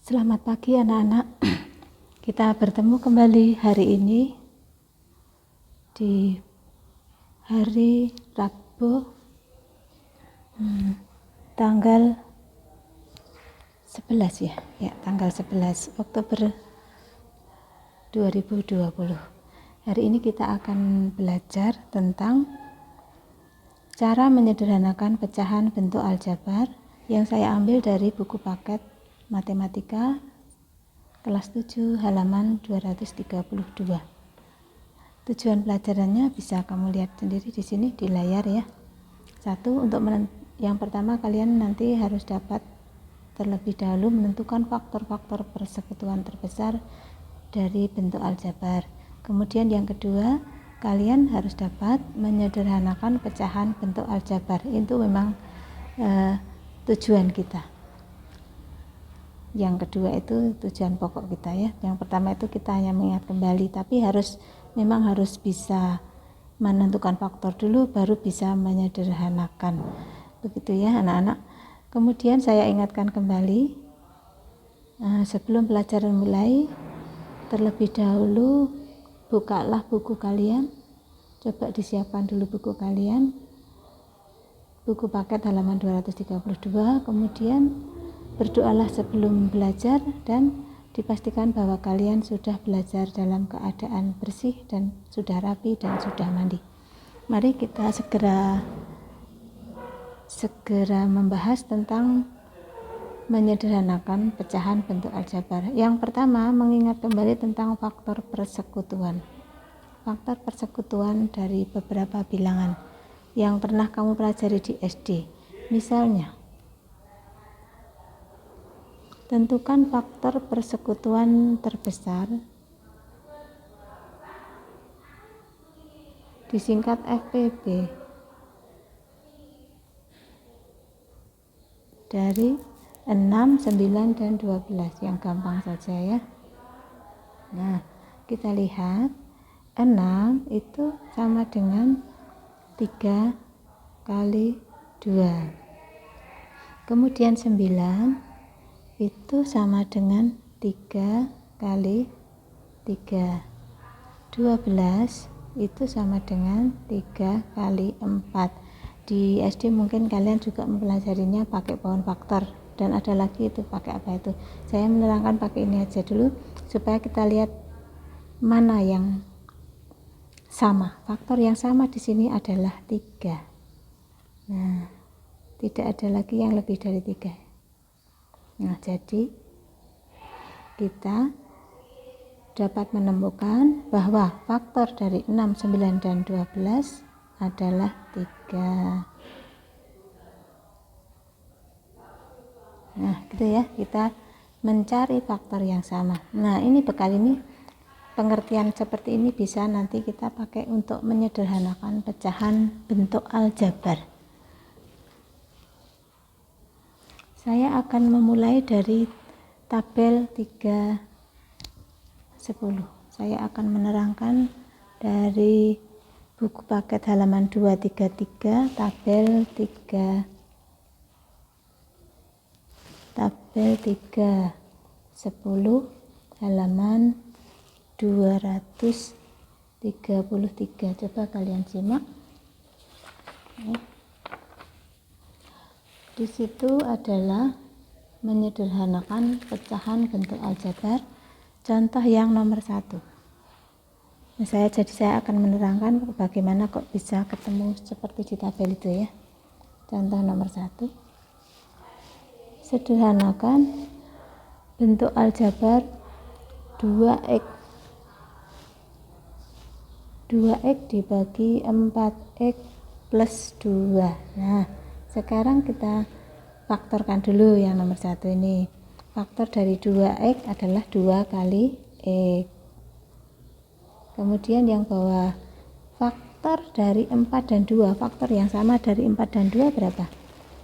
Selamat pagi anak-anak. Kita bertemu kembali hari ini di hari Rabu tanggal 11 ya, tanggal 11 Oktober 2020. Hari ini kita akan belajar tentang cara menyederhanakan pecahan bentuk aljabar yang saya ambil dari buku paket Matematika kelas 7 halaman 232. Tujuan pelajarannya bisa kamu lihat sendiri di sini di layar ya. Yang pertama kalian nanti harus dapat terlebih dahulu menentukan faktor-faktor persekutuan terbesar dari bentuk aljabar. Kemudian yang kedua, kalian harus dapat menyederhanakan pecahan bentuk aljabar. Itu memang tujuan kita. Yang kedua itu tujuan pokok kita ya. Yang pertama itu kita hanya mengingat kembali, tapi memang harus bisa menentukan faktor dulu baru bisa menyederhanakan. Begitu ya anak-anak. Kemudian saya ingatkan kembali, sebelum pelajaran mulai, terlebih dahulu bukalah buku kalian. Coba disiapkan dulu buku kalian. Buku paket halaman 232, kemudian berdoalah sebelum belajar dan dipastikan bahwa kalian sudah belajar dalam keadaan bersih dan sudah rapi dan sudah mandi. Mari kita segera membahas tentang menyederhanakan pecahan bentuk aljabar. Yang pertama, mengingat kembali tentang faktor persekutuan. Faktor persekutuan dari beberapa bilangan yang pernah kamu pelajari di SD. Misalnya, tentukan faktor persekutuan terbesar, disingkat FPB, dari 6, 9, dan 12, yang gampang saja ya. Nah, kita lihat 6 itu sama dengan 3 kali 2. Kemudian 9 itu sama dengan 3 kali 3. 12 itu sama dengan 3 kali 4. Di SD mungkin kalian juga mempelajarinya pakai bawaan faktor, dan ada lagi itu pakai apa itu. Saya menerangkan pakai ini aja dulu supaya kita lihat mana yang sama. Faktor yang sama di sini adalah 3. Nah, tidak ada lagi yang lebih dari 3. Nah, jadi kita dapat menemukan bahwa faktor dari 6, 9, dan 12 adalah 3. Nah, gitu ya, kita mencari faktor yang sama. Nah, ini bekal ini, pengertian seperti ini bisa nanti kita pakai untuk menyederhanakan pecahan bentuk aljabar. Saya akan memulai dari tabel 310. Saya akan menerangkan dari buku paket halaman 233, tabel 310 halaman 233. Coba kalian simak. Di situ adalah menyederhanakan pecahan bentuk aljabar. Contoh yang nomor 1. Nah, saya akan menerangkan bagaimana kok bisa ketemu seperti di tabel itu ya. Contoh nomor 1. Sederhanakan bentuk aljabar 2x. 2x dibagi 4x plus 2. Nah, sekarang kita faktorkan dulu yang nomor 1 ini. Faktor dari 2x adalah 2 kali x. Kemudian yang bawah, faktor dari 4 dan 2. Faktor yang sama dari 4 dan 2 berapa?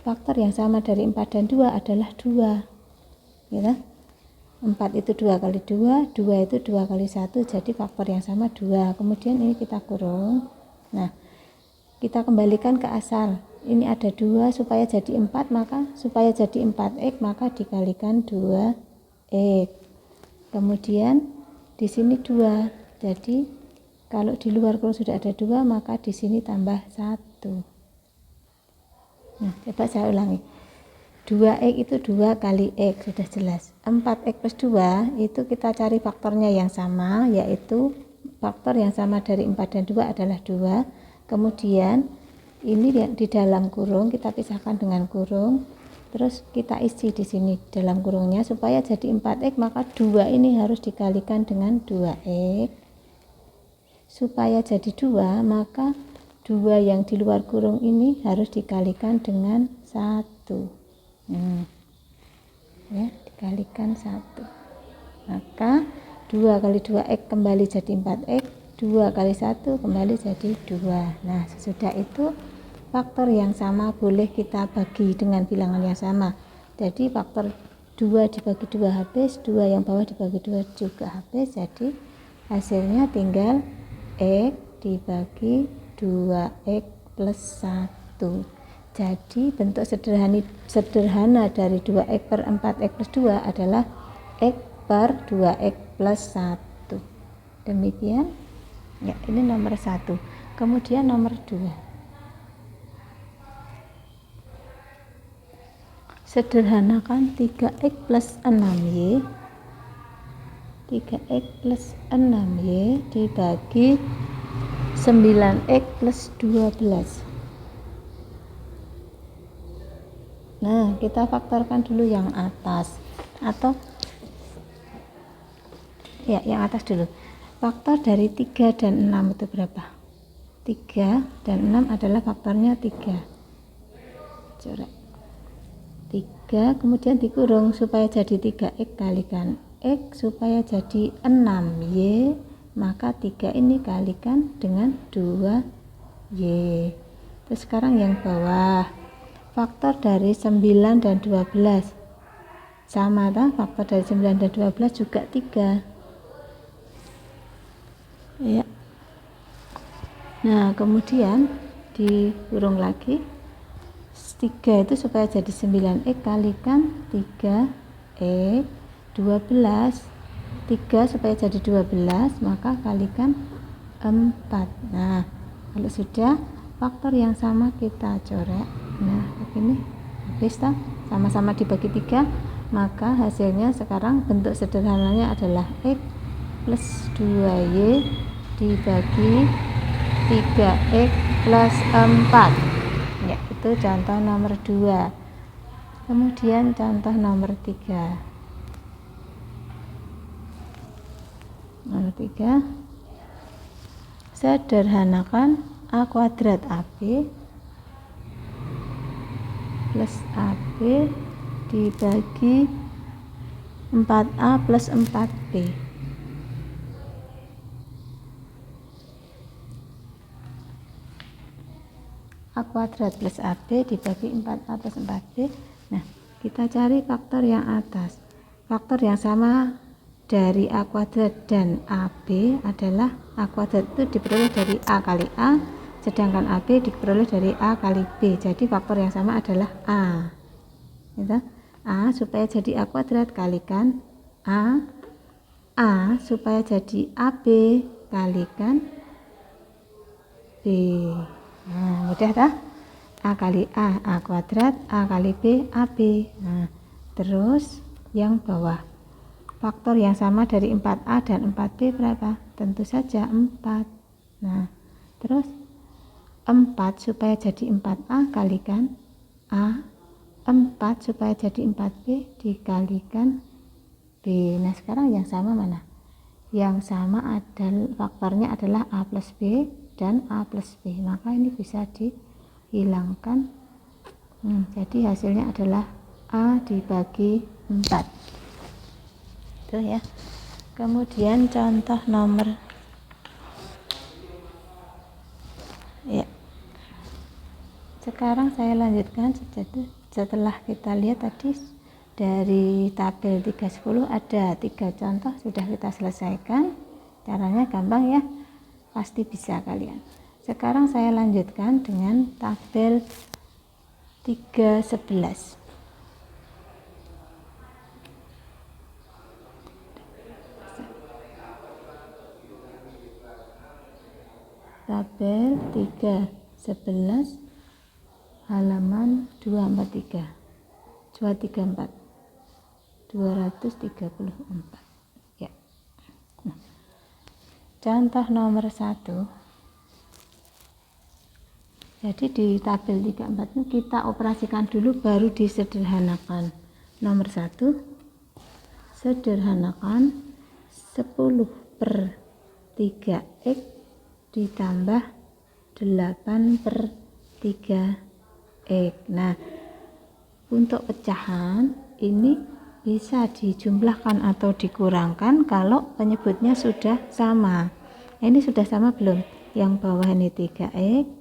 Faktor yang sama dari 4 dan 2 adalah 2. Ya, 4 itu 2 kali 2, 2 itu 2 kali 1, jadi faktor yang sama 2. Kemudian ini kita kurung. Nah, kita kembalikan ke asal. Ini ada 2, supaya jadi 4, maka supaya jadi 4x maka dikalikan 2x. X. Kemudian di sini 2. Jadi kalau di luar kurung sudah ada 2, maka di sini tambah 1. Nah, coba saya ulangi. 2X itu 2 kali X, sudah jelas. 4X plus 2 itu kita cari faktornya yang sama, yaitu faktor yang sama dari 4 dan 2 adalah 2. Kemudian ini di dalam kurung kita pisahkan dengan kurung. Terus kita isi di sini dalam kurungnya supaya jadi 4X, maka 2 ini harus dikalikan dengan 2X. Supaya jadi 2, maka 2 yang di luar kurung ini harus dikalikan dengan 1. Ya, dikalikan 1. Maka 2 kali 2X kembali jadi 4X, 2 kali 1 kembali jadi 2. Nah, sesudah itu faktor yang sama boleh kita bagi dengan bilangan yang sama. Jadi faktor 2 dibagi 2 habis, 2 yang bawah dibagi 2 juga habis. Jadi hasilnya tinggal X dibagi 2X plus 1. Jadi bentuk sederhana dari 2X per 4X plus 2 adalah X per 2X plus 1. Demikian. Ya, ini nomor 1. Kemudian nomor 2. Sederhanakan 3X plus 6Y 3X plus 6Y dibagi 9X plus 12. Nah, kita faktorkan dulu yang atas, atau ya yang atas dulu. Faktor dari 3 dan 6 itu berapa? 3 dan 6 adalah faktornya 3. Coret 3, kemudian dikurung supaya jadi 3X kalikan X supaya jadi 6Y, maka 3 ini kalikan dengan 2Y. Terus sekarang yang bawah, faktor dari 9 dan 12 sama tak? Faktor dari 9 dan 12 juga 3 ya. Nah, kemudian dikurung lagi. 3 itu supaya jadi 9X kalikan 3X, 12 3 supaya jadi 12, maka kalikan 4. Nah, kalau sudah faktor yang sama kita coret. Nah, begini habis tak? Sama-sama dibagi 3, maka hasilnya sekarang bentuk sederhananya adalah X plus 2Y dibagi 3X plus 4. Ya, itu contoh nomor 2. Kemudian contoh nomor 3. Nomor 3. Sederhanakan A kuadrat AB plus AB dibagi 4A plus 4B. A kuadrat plus AB dibagi 4A plus 4B. Nah, kita cari faktor yang atas. Faktor yang sama dari A kuadrat dan AB adalah A kuadrat itu diperoleh dari A kali A, sedangkan AB diperoleh dari A kali B. Jadi faktor yang sama adalah A. Gitu? A supaya jadi A kuadrat kalikan A. A supaya jadi AB kalikan B. Nah, mudah tak? A kali A kuadrat, A kali B, AB. Nah, terus yang bawah, faktor yang sama dari 4A dan 4B berapa? Tentu saja 4. Nah, terus 4 supaya jadi 4A kalikan A, 4 supaya jadi 4B dikalikan B. Nah, sekarang yang sama mana? Yang sama adalah faktornya adalah A plus B dan A plus B, maka ini bisa dihilangkan. Jadi hasilnya adalah A dibagi 4 itu ya. Kemudian contoh nomor ya, sekarang saya lanjutkan. Setelah kita lihat tadi dari tabel 310 ada 3 contoh sudah kita selesaikan. Caranya gampang ya, pasti bisa kalian. Sekarang saya lanjutkan dengan tabel 311. tabel 311 halaman 234 ya. Nah, contoh nomor 1. Jadi di tabel 34 itu kita operasikan dulu baru disederhanakan. Nomor 1, sederhanakan 10/3x ditambah 8/3x. Nah, untuk pecahan ini bisa dijumlahkan atau dikurangkan kalau penyebutnya sudah sama. Ini sudah sama belum? Yang bawah ini 3x,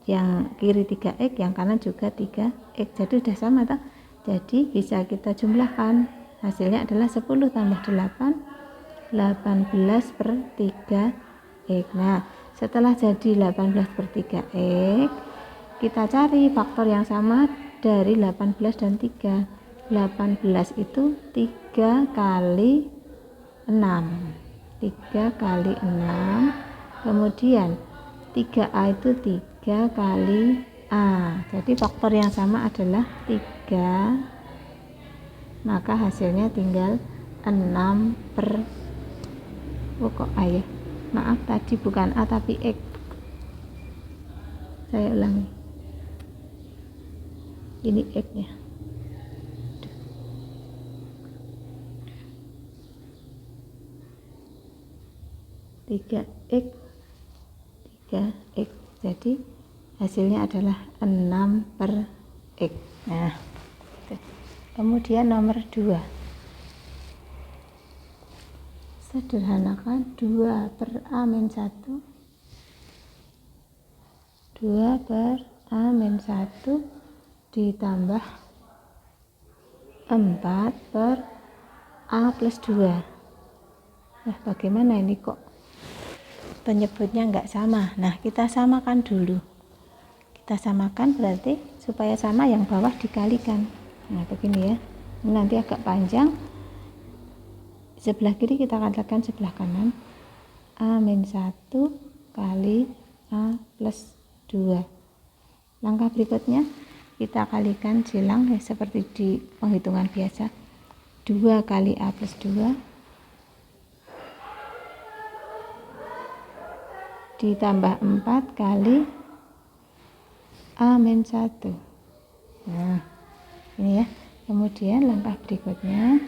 yang kiri 3x, yang kanan juga 3x. Jadi sudah sama toh? Jadi bisa kita jumlahkan. Hasilnya adalah 10 tambah 8, 18/3x. Nah, setelah jadi 18/3x, kita cari faktor yang sama dari 18 dan 3. 18 itu 3 kali 6. 3 kali 6. Kemudian 3A itu 3 kali A. Jadi faktor yang sama adalah 3. Maka hasilnya tinggal 6 per kok A ya? Maaf, tadi bukan A tapi X. Saya ulangi. Ini X nya. 3x 3x, jadi hasilnya adalah 6/x. Nah, kemudian nomor 2, sederhanakan 2/A-1 2/A-1 ditambah 4/A+2. Nah, bagaimana ini kok penyebutnya enggak sama? Nah, kita samakan dulu. Kita samakan berarti supaya sama yang bawah dikalikan. Nah, begini ya. Ini nanti agak panjang. Sebelah kiri kita kalikan sebelah kanan. A-1 kali A+2. Langkah berikutnya kita kalikan silang ya, seperti di penghitungan biasa. 2 kali A+2 ditambah 4 kali A-1. Nah, ini ya. Kemudian langkah berikutnya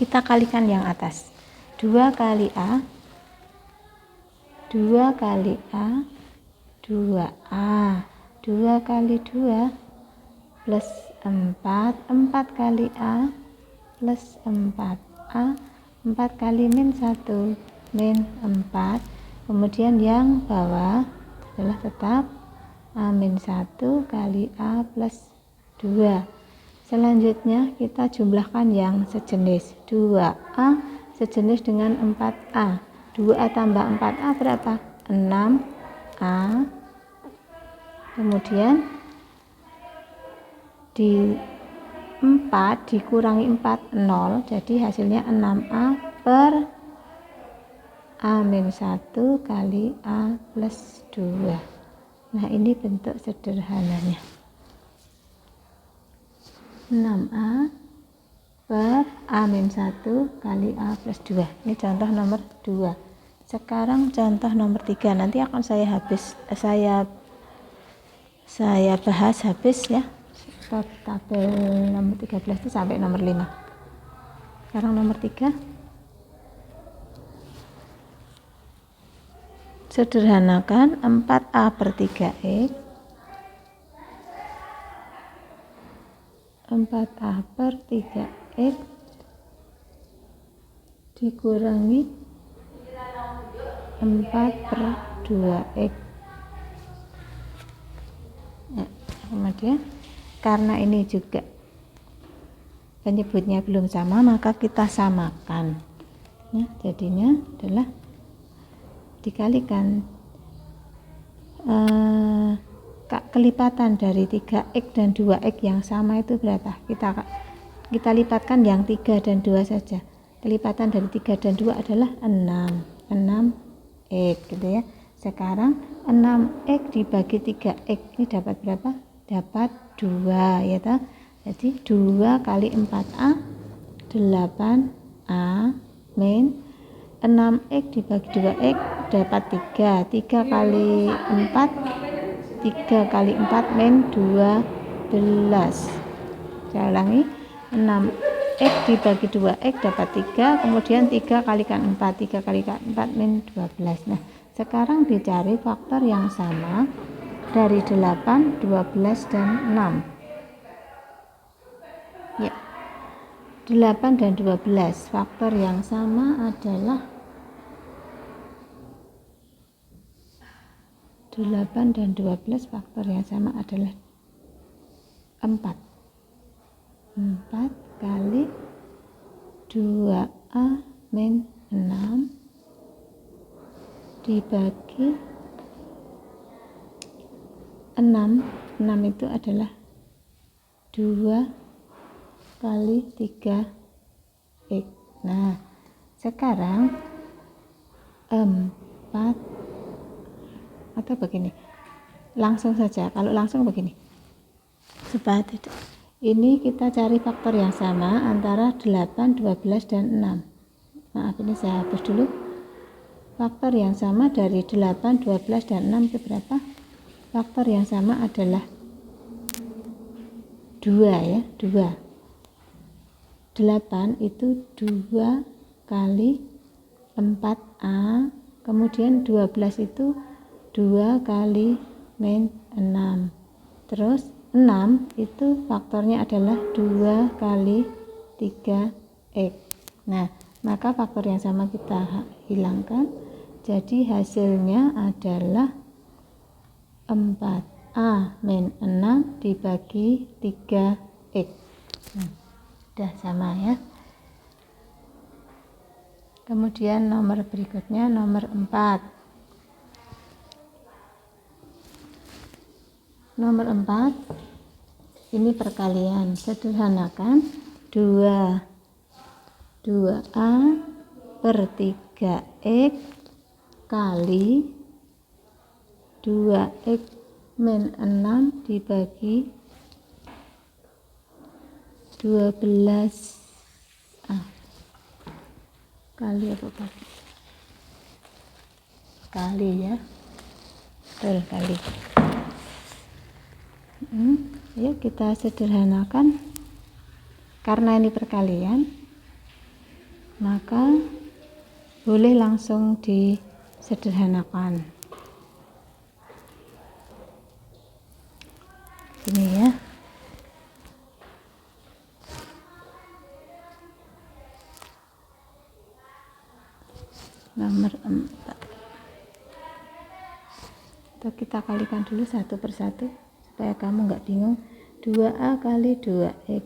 kita kalikan yang atas. 2 kali A 2 kali A 2A, 2 kali 2 plus 4, 4 kali A plus 4A, 4 kali min 1 min 4. Kemudian yang bawah adalah tetap A-1 kali A+2. Selanjutnya kita jumlahkan yang sejenis. 2A sejenis dengan 4A. 2A tambah 4A berapa? 6A. Kemudian di 4 dikurangi 4, 0. Jadi hasilnya 6A per A-1 kali A+2. Nah, ini bentuk sederhananya. 6A per A-1 kali A+2. Ini contoh nomor 2. Sekarang contoh nomor 3. Nanti akan saya bahas habis ya. Tabel nomor 13 itu sampai nomor 5. Sekarang nomor 3. Sederhanakan 4A/3x 4A/3x dikurangi 4/2x. Nah, kemudian karena ini juga penyebutnya belum sama, maka kita samakan. Nah, jadinya adalah dikalikan kelipatan dari 3x dan 2x yang sama itu berapa? Kita lipatkan yang 3 dan 2 saja. Kelipatan dari 3 dan 2 adalah 6. 6 X gitu ya. Sekarang 6X dibagi 3X ini dapat berapa? Dapat 2 ya toh. Jadi 2 kali 4A 8A min 6X dibagi 2X dapat 3. 3 kali 4 3 kali 4 min 12. Saya ulangi, 6X dibagi 2X dapat 3, kemudian 3 kalikan 4, 3 kalikan 4 min 12. Nah, sekarang dicari faktor yang sama dari 8, 12, dan 6. Ya, 8 dan 12. Faktor yang sama adalah 8 dan 12, faktor yang sama adalah 4. 4 kali 2A min 6 dibagi 6. 6 itu adalah 2 kali 3X. Nah, sekarang 4 atau begini. Langsung saja. Kalau langsung begini. Supaya tidak. Ini kita cari faktor yang sama antara 8, 12, dan 6. Maaf, ini saya hapus dulu. Faktor yang sama dari 8, 12, dan 6 itu berapa? Faktor yang sama adalah 2 ya, 2. 8 itu 2 kali 4A, kemudian 12 itu 2 kali min 6. Terus 6 itu faktornya adalah 2 kali 3X. Nah, maka faktor yang sama kita hilangkan. Jadi hasilnya adalah 4A min 6 dibagi 3X. Nah, sudah sama ya. Kemudian nomor berikutnya nomor 4. Nomor 4 ini perkalian, sederhanakan 2A per 3X kali 2X min 6 dibagi 12A kali apa bagi? Kali ya, betul, kali. Yuk kita sederhanakan. Karena ini perkalian, maka boleh langsung disederhanakan. Ini ya. Nomor 4. Atau kita kalikan dulu satu persatu supaya kamu nggak bingung. 2A kali 2X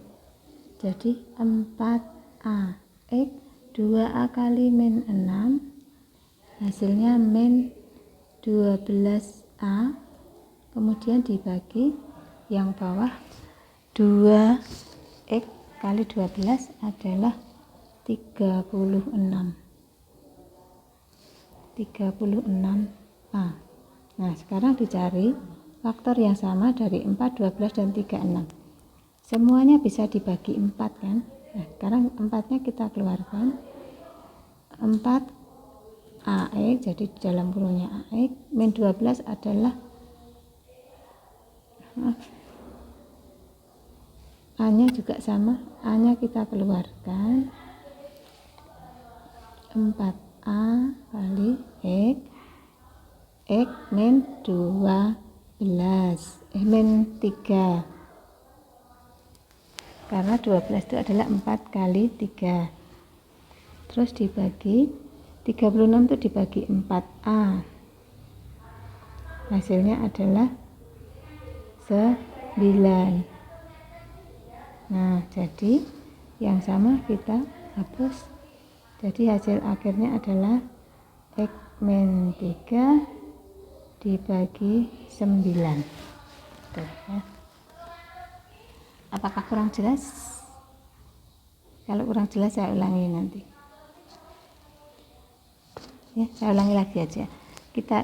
jadi 4A X. 2A kali min 6 hasilnya min 12A, kemudian dibagi yang bawah 2X kali 12 adalah 36A. Nah, sekarang dicari faktor yang sama dari 4, 12, dan 36. Semuanya bisa dibagi 4 kan. Nah, sekarang 4-nya kita keluarkan. 4AX, jadi di dalam kurungnya AX, min 12 adalah A-nya juga sama, A-nya kita keluarkan. 4A kali X, X min 12, min 3. Karena 12 itu adalah 4 kali 3. Terus dibagi 36 itu dibagi 4A. Hasilnya adalah 9. Nah, jadi yang sama kita hapus. Jadi hasil akhirnya adalah X min 3 dibagi 9. Tuh, ya. Apakah kurang jelas? Kalau kurang jelas saya ulangi nanti. Ya, saya ulangi lagi aja.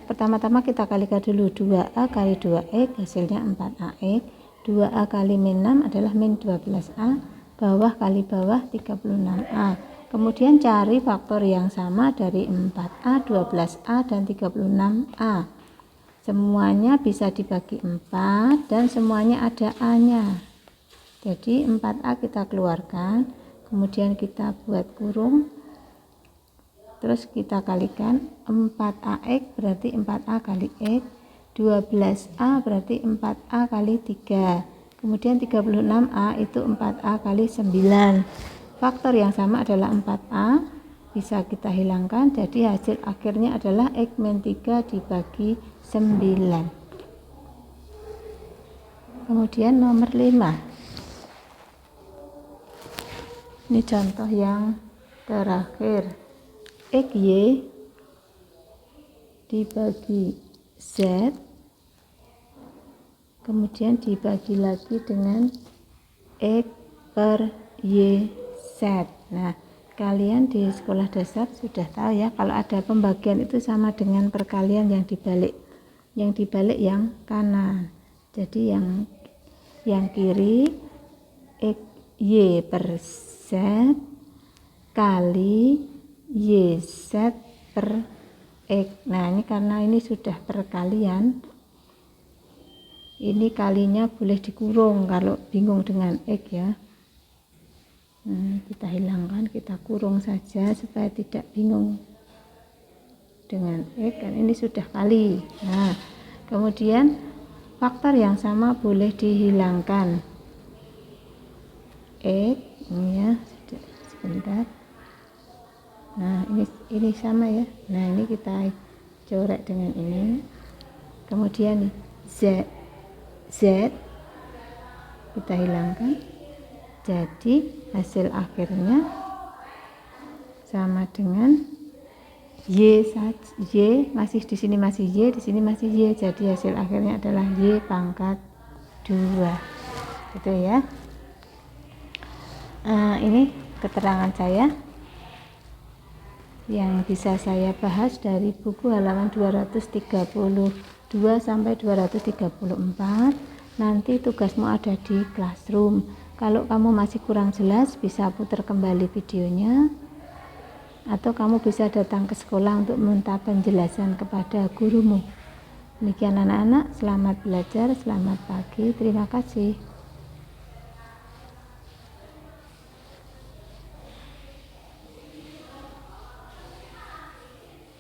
Pertama-tama kita kalikan dulu 2A kali 2X hasilnya 4AX. 2A kali min 6 adalah min 12A, bawah kali bawah 36A. Kemudian cari faktor yang sama dari 4A, 12A, dan 36A. Semuanya bisa dibagi 4 dan semuanya ada A-nya. Jadi 4A kita keluarkan, kemudian kita buat kurung, terus kita kalikan 4AX berarti 4A kali X, 12A berarti 4A kali 3, kemudian 36A itu 4A kali 9. Faktor yang sama adalah 4A, bisa kita hilangkan, jadi hasil akhirnya adalah X min 3 dibagi 9. Kemudian nomor 5, ini contoh yang terakhir. XY dibagi Z, kemudian dibagi lagi dengan X per YZ. Nah, kalian di sekolah dasar sudah tahu ya, kalau ada pembagian itu sama dengan perkalian yang dibalik yang kanan. Jadi yang kiri XY per Z kali YZ per X. Nah, ini karena ini sudah perkalian, ini kalinya boleh dikurung kalau bingung dengan X ya. Kita hilangkan, kita kurung saja supaya tidak bingung dengan X, kan ini sudah kali. Nah, kemudian faktor yang sama boleh dihilangkan. X, ini ya, sebentar. Nah, ini sama ya. Nah, ini kita coret dengan ini. Kemudian nih, Z kita hilangkan. Jadi hasil akhirnya sama dengan Y masih di sini masih Y, di sini masih Y. Jadi hasil akhirnya adalah Y pangkat 2. Gitu ya. Ini keterangan saya yang bisa saya bahas dari buku halaman 232 sampai 234. Nanti tugasmu ada di Classroom. Kalau kamu masih kurang jelas, bisa putar kembali videonya, atau kamu bisa datang ke sekolah untuk meminta penjelasan kepada gurumu. Demikian anak-anak, selamat belajar, selamat pagi, terima kasih.